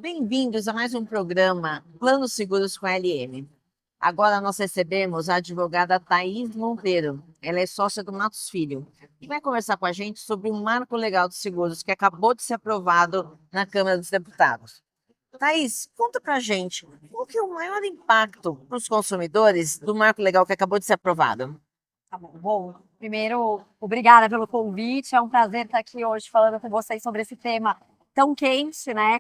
Bem-vindos a mais um programa Planos Seguros com a LM. Agora nós recebemos a advogada Thaís Monteiro. Ela é sócia do Matos Filho e vai conversar com a gente sobre o Marco Legal de Seguros que acabou de ser aprovado na Câmara dos Deputados. Thaís, conta pra gente, qual que é o maior impacto para os consumidores do Marco Legal que acabou de ser aprovado? Tá bom. Bom, primeiro, obrigada pelo convite. É um prazer estar aqui hoje falando com vocês sobre esse tema tão quente, né?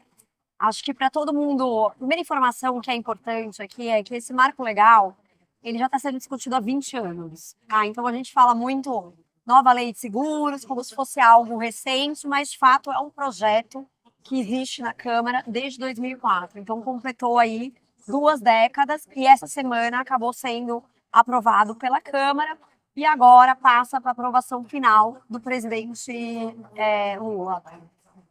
Acho que para todo mundo, a primeira informação que é importante aqui é que esse marco legal, ele já está sendo discutido há 20 anos. Tá? Então a gente fala muito nova lei de seguros, como se fosse algo recente, mas de fato é um projeto que existe na Câmara desde 2004. Então completou aí 2 décadas e essa semana acabou sendo aprovado pela Câmara e agora passa para aprovação final do presidente Lula.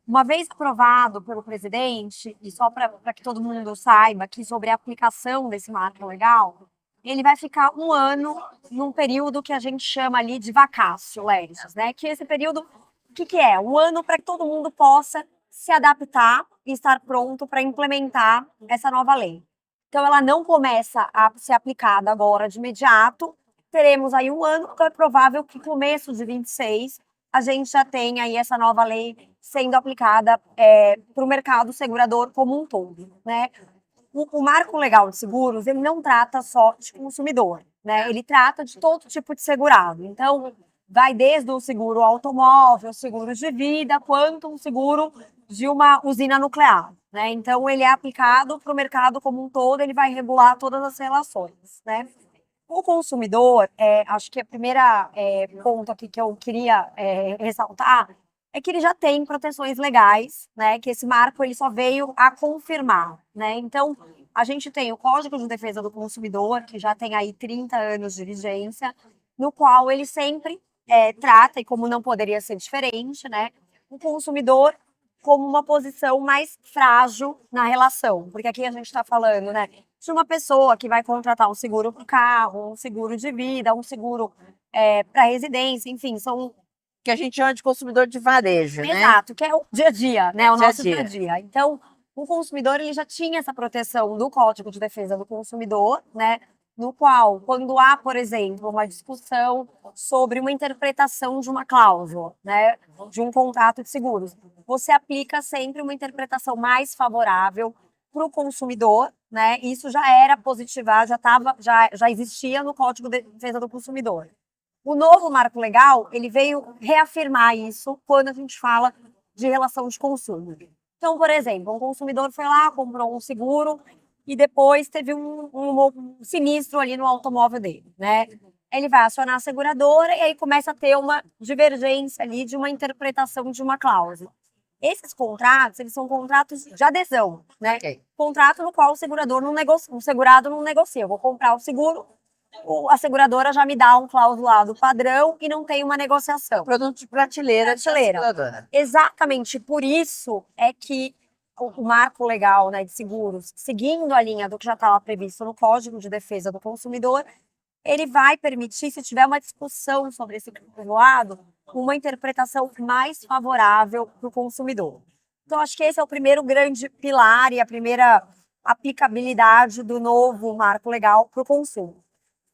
Uma vez aprovado pelo presidente, e só para que todo mundo saiba que sobre a aplicação desse marco legal, ele vai ficar 1 ano num período que a gente chama ali de vacácio legis, né? Que esse período, o que é? 1 ano para que todo mundo possa se adaptar e estar pronto para implementar essa nova lei. Então, ela não começa a ser aplicada agora de imediato, teremos aí 1 ano, então é provável que começo de 26 a gente já tenha aí essa nova lei sendo aplicada para o mercado segurador como um todo, né? O Marco Legal de Seguros, ele não trata só de consumidor, né? Ele trata de todo tipo de segurado. Então, vai desde o seguro automóvel, seguro de vida, quanto um seguro de uma usina nuclear, né? Então, ele é aplicado para o mercado como um todo, ele vai regular todas as relações, né? O consumidor, acho que a primeira ponto aqui que eu queria ressaltar é que ele já tem proteções legais, né? Que esse marco ele só veio a confirmar, né? Então, a gente tem o Código de Defesa do Consumidor, que já tem aí 30 anos de vigência, no qual ele sempre trata, e como não poderia ser diferente, né? O consumidor como uma posição mais frágil na relação, porque aqui a gente está falando, né? De uma pessoa que vai contratar um seguro para o carro, um seguro de vida, um seguro para residência, enfim, são. Que a gente chama de consumidor de varejo, né? Exato, que é o dia a dia, né? O Dia a nosso dia a dia. dia. Então, o consumidor ele já tinha essa proteção do Código de Defesa do Consumidor, né? No qual, quando há, por exemplo, uma discussão sobre uma interpretação de uma cláusula, né? De um contrato de seguros, você aplica sempre uma interpretação mais favorável para o consumidor, né? Isso já era positivado, já existia no Código de Defesa do Consumidor. O novo marco legal, ele veio reafirmar isso quando a gente fala de relação de consumo. Então, por exemplo, um consumidor foi lá, comprou um seguro e depois teve um sinistro ali no automóvel dele, né? Ele vai acionar a seguradora e aí começa a ter uma divergência ali de uma interpretação de uma cláusula. Esses contratos, eles são contratos de adesão, né? Ok. Contrato no qual o segurador não negocia, o segurado não negocia. Eu vou comprar o seguro, a seguradora já me dá um clausulado padrão e não tem uma negociação. Produto de prateleira de Prateleira. seguradora. Exatamente por isso é que o marco legal, né, de seguros, seguindo a linha do que já estava previsto no Código de Defesa do Consumidor, ele vai permitir, se tiver uma discussão sobre esse clausulado, uma interpretação mais favorável para o consumidor. Então, acho que esse é o primeiro grande pilar e a primeira aplicabilidade do novo marco legal para o consumo.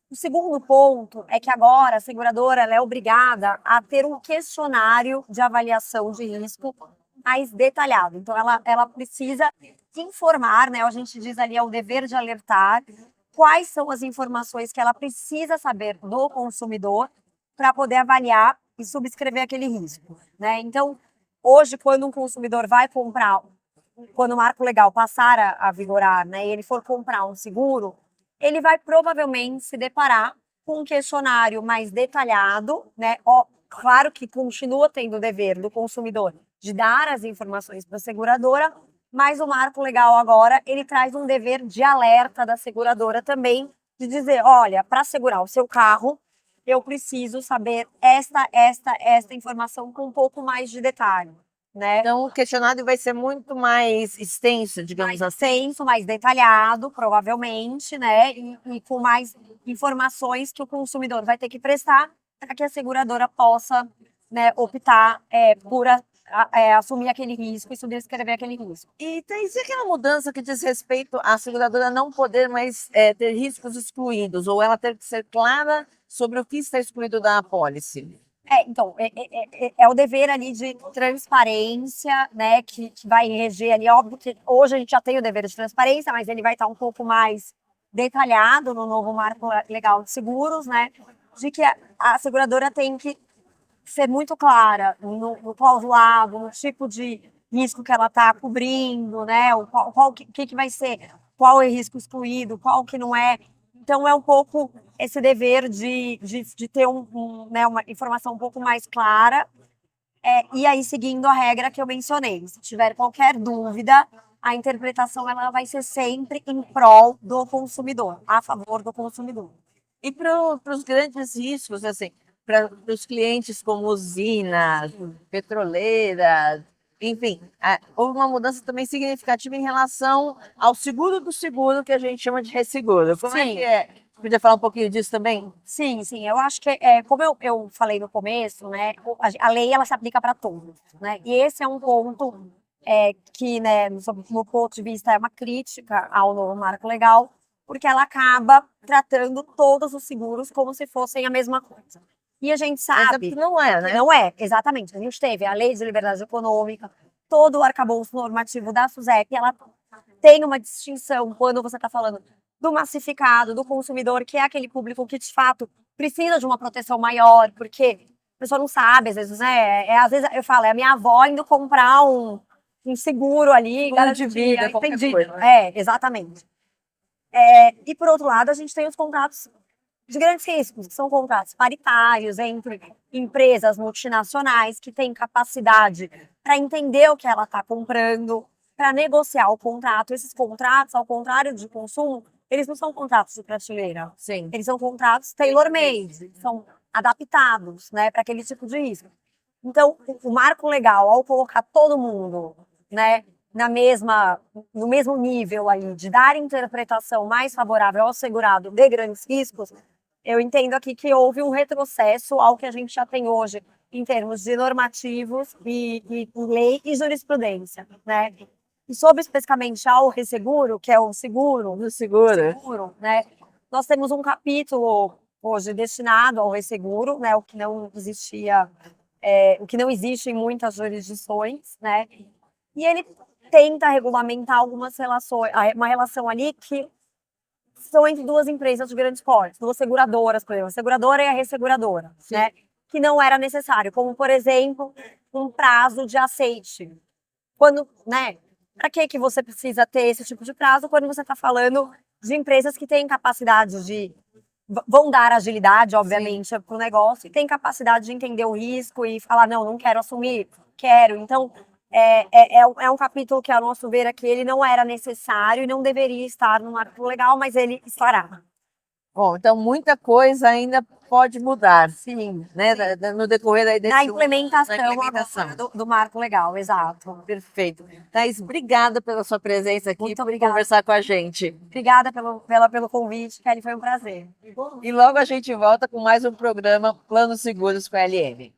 O segundo ponto é que agora a seguradora ela é obrigada a ter um questionário de avaliação de risco mais detalhado. Então, ela precisa informar, né? A gente diz ali, é o dever de alertar quais são as informações que ela precisa saber do consumidor para poder avaliar e subscrever aquele risco, né? Então, hoje, quando um consumidor vai comprar, quando o marco legal passar a vigorar, né, e ele for comprar um seguro, ele vai provavelmente se deparar com um questionário mais detalhado, né? Ó, claro que continua tendo o dever do consumidor de dar as informações para a seguradora, mas o marco legal agora ele traz um dever de alerta da seguradora também, de dizer, olha, para segurar o seu carro, eu preciso saber esta informação com um pouco mais de detalhe, né? Então, o questionário vai ser muito mais extenso, digamos Mais assim. extenso, mais detalhado, provavelmente, né? E com mais informações que o consumidor vai ter que prestar para que a seguradora possa, né, optar assumir aquele risco e subscrever aquele risco. E tem aquela mudança que diz respeito à seguradora não poder mais ter riscos excluídos, ou ela ter que ser clara sobre o que está excluído da apólice. Então, é o dever ali de transparência, né, que vai reger ali. Óbvio que hoje a gente já tem o dever de transparência, mas ele vai estar um pouco mais detalhado no novo marco legal de seguros, né, de que a seguradora tem que ser muito clara no clausulado, no tipo de risco que ela está cobrindo, né, qual que vai ser, qual é risco excluído, qual que não é. Então, é um pouco esse dever de ter né, uma informação um pouco mais clara, e aí seguindo a regra que eu mencionei. Se tiver qualquer dúvida, a interpretação ela vai ser sempre em prol do consumidor, a favor do consumidor. E para os grandes riscos, assim, para os clientes como usinas, petroleiras, enfim, houve uma mudança também significativa em relação ao seguro do seguro, que a gente chama de resseguro. Como é Sim. que é? Podia falar um pouquinho disso também? Sim, sim. Eu acho que, como eu falei no começo, né, a lei ela se aplica para todos, né? E esse é um ponto que, né, sob o meu ponto de vista, é uma crítica ao novo marco legal, porque ela acaba tratando todos os seguros como se fossem a mesma coisa. E a gente Mas é sabe porque não é, que né? não é, exatamente. A gente teve a Lei de Liberdade Econômica, todo o arcabouço normativo da SUSEP, ela tem uma distinção quando você está falando do massificado, do consumidor, que é aquele público que de fato precisa de uma proteção maior, porque a pessoa não sabe, às vezes, né? Às vezes eu falo, é a minha avó indo comprar um seguro ali, Seguro de vida, garantia, qualquer entendi. coisa, né? Exatamente. E por outro lado, a gente tem os contratos de grandes riscos, que são contratos paritários entre empresas multinacionais que têm capacidade para entender o que ela está comprando, para negociar o contrato. Esses contratos, ao contrário de consumo, eles não são contratos de prateleira. Sim. Eles são contratos tailor-made, são adaptados, né, para aquele tipo de risco. Então, o marco legal, ao colocar todo mundo, né, no mesmo nível aí, de dar interpretação mais favorável ao segurado de grandes riscos, eu entendo aqui que houve um retrocesso ao que a gente já tem hoje em termos de normativos e lei e jurisprudência, né? E sobre especificamente ao resseguro, que é o seguro, Do seguro. né? Nós temos um capítulo hoje destinado ao resseguro, né? O que não existia, o que não existe em muitas jurisdições, né? E ele tenta regulamentar algumas relações, uma relação ali que são entre duas empresas de grandes portes, duas seguradoras, por exemplo, a seguradora e a resseguradora, né? Que não era necessário, como, por exemplo, um prazo de aceite. Quando, né? Para que você precisa ter esse tipo de prazo quando você está falando de empresas que têm capacidade de vão dar agilidade, obviamente, para o negócio, e tem capacidade de entender o risco e falar, não quero assumir, quero. Então, é um capítulo que, a nosso ver, aqui, ele não era necessário e não deveria estar no marco legal, mas ele estará. Bom, então muita coisa ainda pode mudar, Sim, né? No decorrer aí na desse implementação, na implementação. agora do marco legal, exato. Perfeito. Thaís, obrigada pela sua presença aqui, Muito por obrigada. conversar com a gente. Obrigada pelo convite, Kelly, foi um prazer. E logo a gente volta com mais um programa Planos Seguros com a LM.